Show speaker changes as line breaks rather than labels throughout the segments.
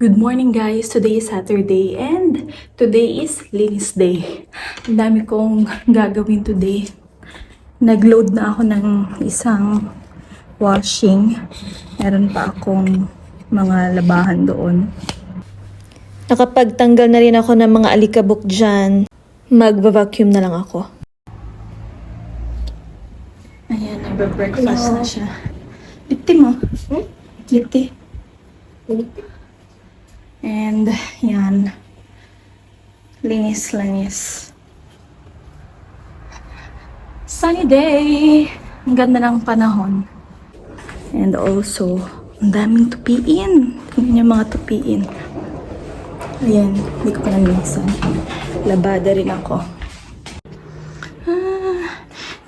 Good morning guys! Today is Saturday and today is Linis Day. Ang dami kong gagawin today. Nag-load na ako ng isang washing. Meron pa akong mga labahan doon.
Nakapagtanggal na rin ako ng mga alikabok dyan. Magva-vacuum na lang ako.
Ayan, nagbe-breakfast na siya. Lipti mo? Lipti. And yan. Linis. Sunny day! Ang ganda ng panahon. And also, ang daming tupiin. Tingnan niyo mga tupiin. Ayan, hindi ko pa nanisan. Labada rin ako.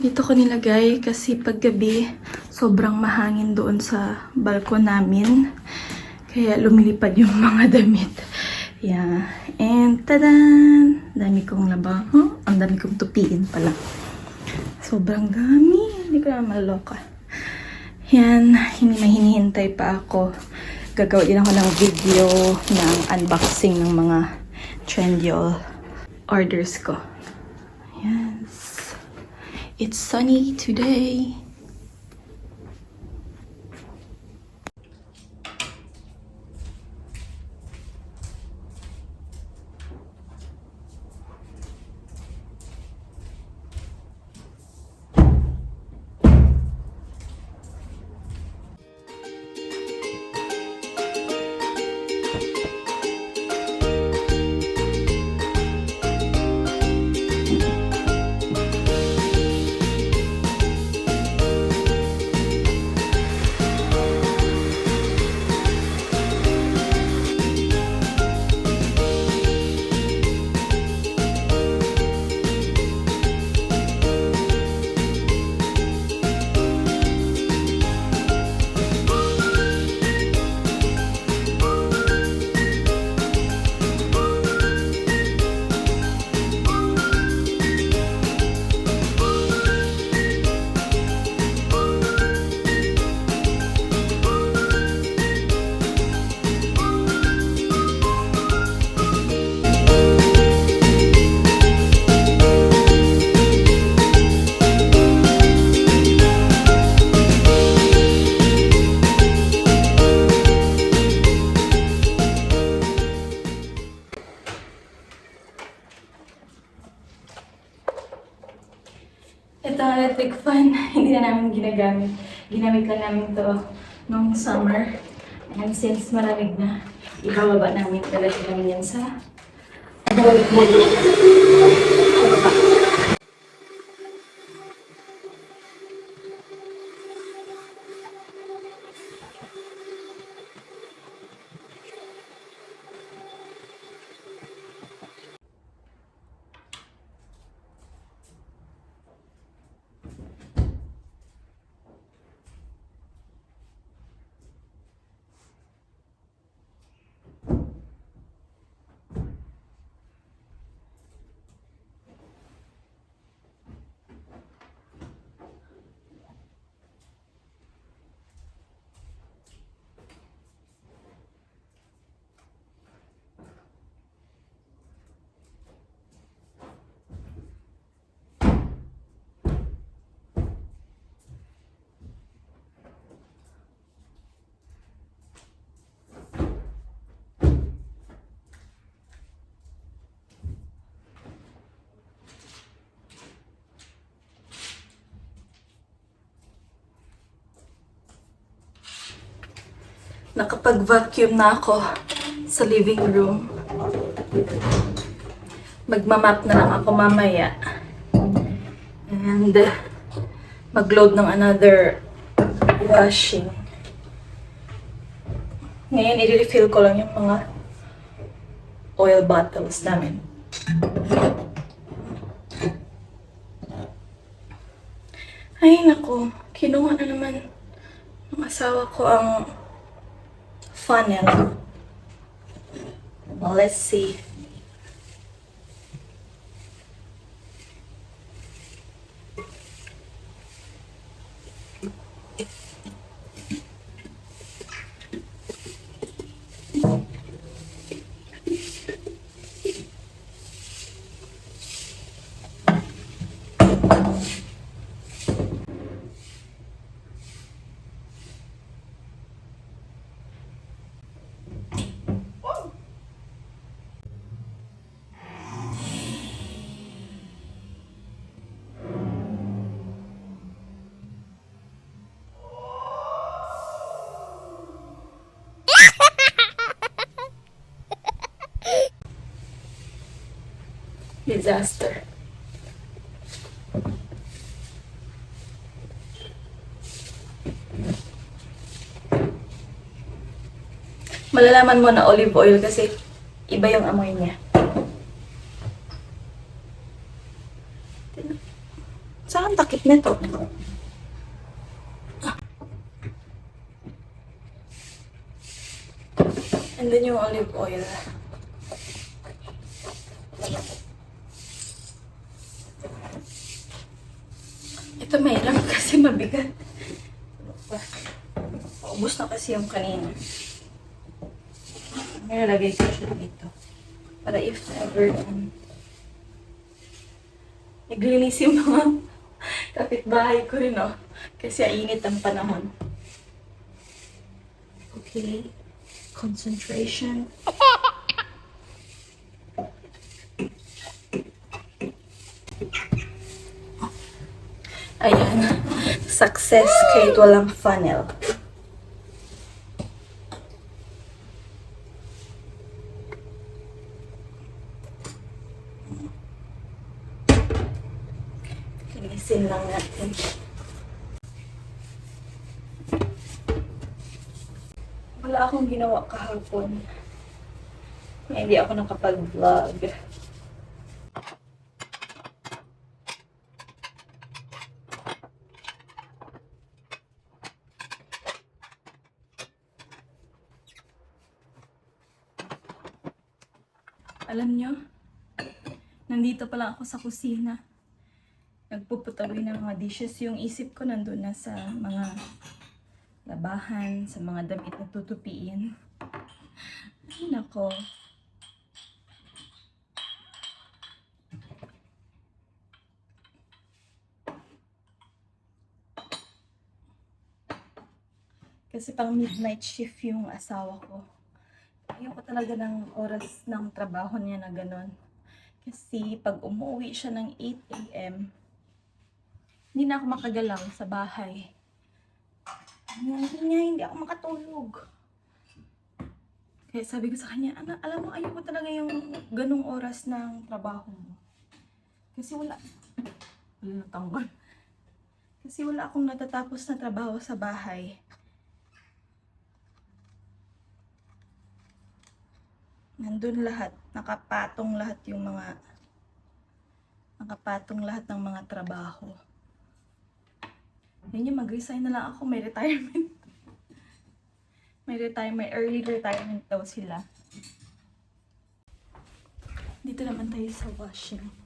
Dito ko nilagay kasi paggabi, sobrang mahangin doon sa balkon namin. Kaya lumilipad yung mga damit. Yeah. And tadan! Dami kong labang. Ang dami kong tupiin pala. Sobrang dami. Hindi ko na maloka. Yan. May hinihintay pa ako. Gagawa din ako ng video ng unboxing ng mga Trendyol orders ko. Yes. It's sunny today. Ito ang electric fan, hindi na namin ginagamit. Ginamit lang namin to nung summer. And since malamig na, ibababa namin talaga namin yan sa baba. Nakapag-vacuum na ako sa living room. Magmamap na lang ako mamaya. And mag-load ng another washing. Ngayon, i-refill ko lang yung mga oil bottles namin. Ay, naku. Kinuha na naman ng asawa ko ang funnel. Well, let's see. Disaster. Malalaman mo na olive oil kasi iba yung amoy niya. Saan takip nito? And then yung olive oil. Ito mahirap kasi mabigat. Paubos na kasi yung kanina. Nilagay ko siya dito. Para if ever naglinis yung mga kapitbahay ko rin, oh. Kasi init ang panahon. Okay. Concentration. Ayan. Success kahit walang funnel. Linisin lang natin. Wala akong ginawa kahapon. Hindi ako nakapag-vlog. Alam nyo, nandito pa lang ako sa kusina. Nagpuputawi ng mga dishes. Yung isip ko nandun na sa mga labahan, sa mga damit na tutupiin. Ay, nako. Kasi pang midnight shift yung asawa ko. Ayoko talaga ng oras ng trabaho niya na gano'n. Kasi pag umuwi siya ng 8 a.m., hindi na ako makagalaw sa bahay. Hindi ako makatulog. Kaya sabi ko sa kanya, alam mo, ayoko talaga yung ganong oras ng trabaho mo. Kasi wala natanggal. Kasi wala akong natatapos na trabaho sa bahay. Nandun lahat, nakapatong lahat ng mga trabaho. Yun yung mag-resign na lang ako, may retirement. May early retirement daw sila. Dito naman tayo sa washing.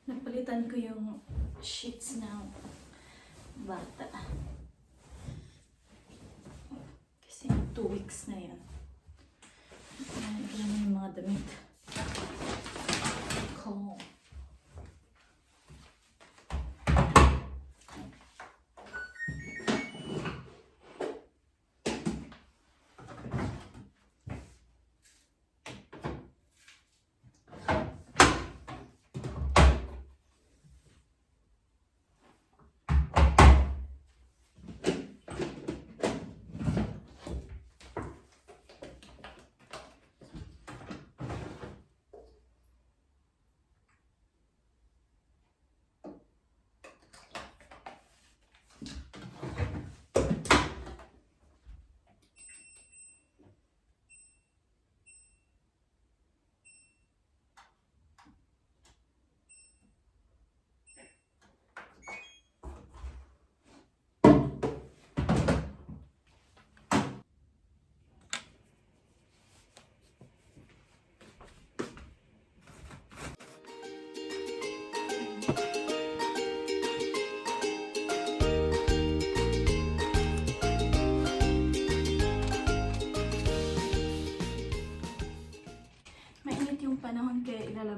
Napalitan ko yung sheets ng bata. Kasi 2 weeks na yan. Ito na yung mga damit ko.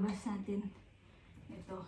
ilabas natin ito.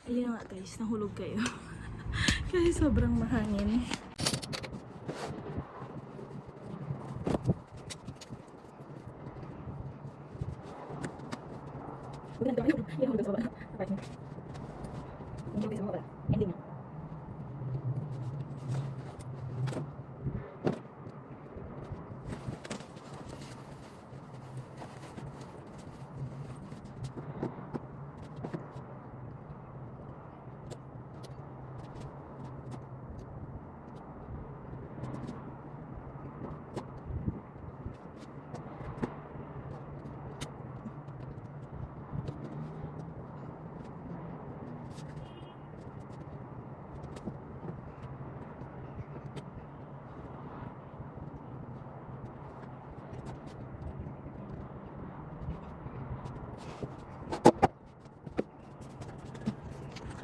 Ayun nga guys, nahulog kayo. Kasi sobrang mahangin.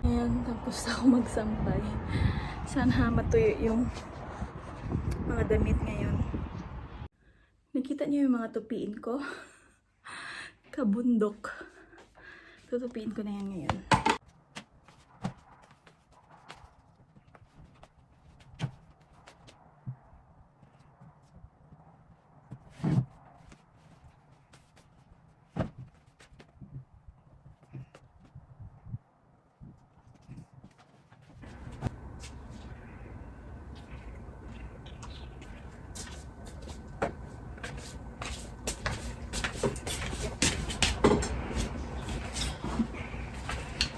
Ayan, tapos ako magsampay. Sana matuyo yung mga damit ngayon. Nakita niyo yung mga tupiin ko? Kabundok. Tutupiin ko na yan ngayon.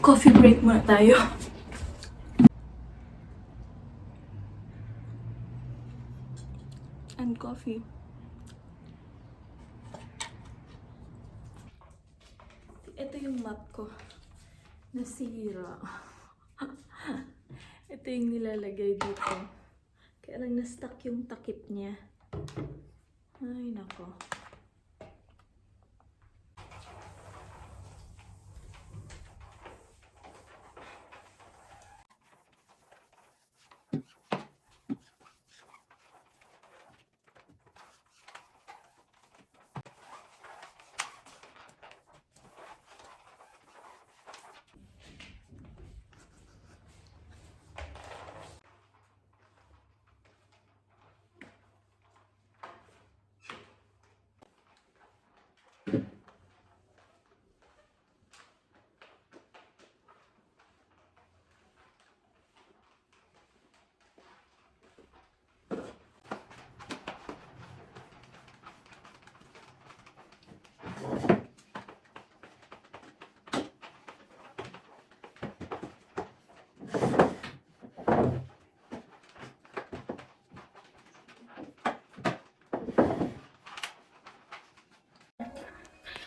Coffee break muna tayo. And coffee. Ito yung map ko. Nasira. Ito yung nilalagay dito. Kaya lang na-stuck yung takip niya. Ay, nako.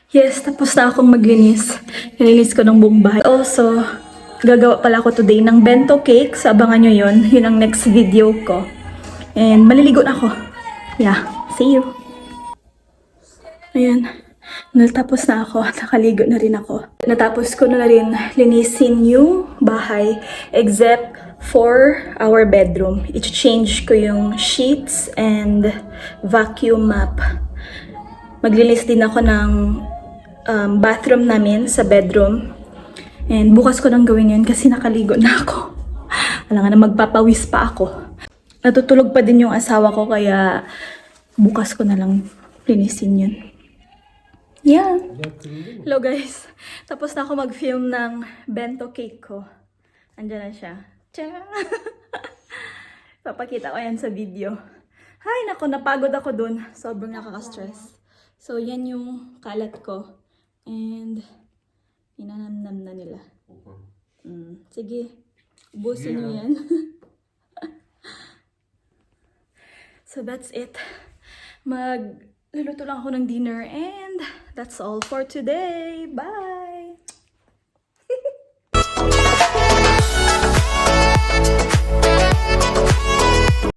Yes, tapos na akong maglinis. Nilinis ko ng buong bahay. Also, gagawa pala ako today ng bento cake. So, abangan nyo yun. Yun ang next video ko. And maliligo na ako. Yeah, see you. Ayan. Natapos na ako. Nakaligo na rin ako. Natapos ko na rin linisin yung bahay except for our bedroom. I-change ko yung sheets and vacuum map. Maglinis din ako ng bathroom namin sa bedroom. And bukas ko nang gawin yun kasi nakaligo na ako. Alam nga na magpapawis pa ako. Natutulog pa din yung asawa ko kaya bukas ko na lang linisin yun. Yeah. Hello guys. Tapos na ako mag-film ng bento cake ko. Andiyan na siya. Tcharam! Papakita ko yan sa video. Hay, nako, napagod ako dun. Sobrang nakaka-stress. So, yan yung kalat ko. And, inanamnam na nila. Sige, ubusin nyo yan. So, that's it. Magluluto lang ako ng dinner and that's all for today. Bye!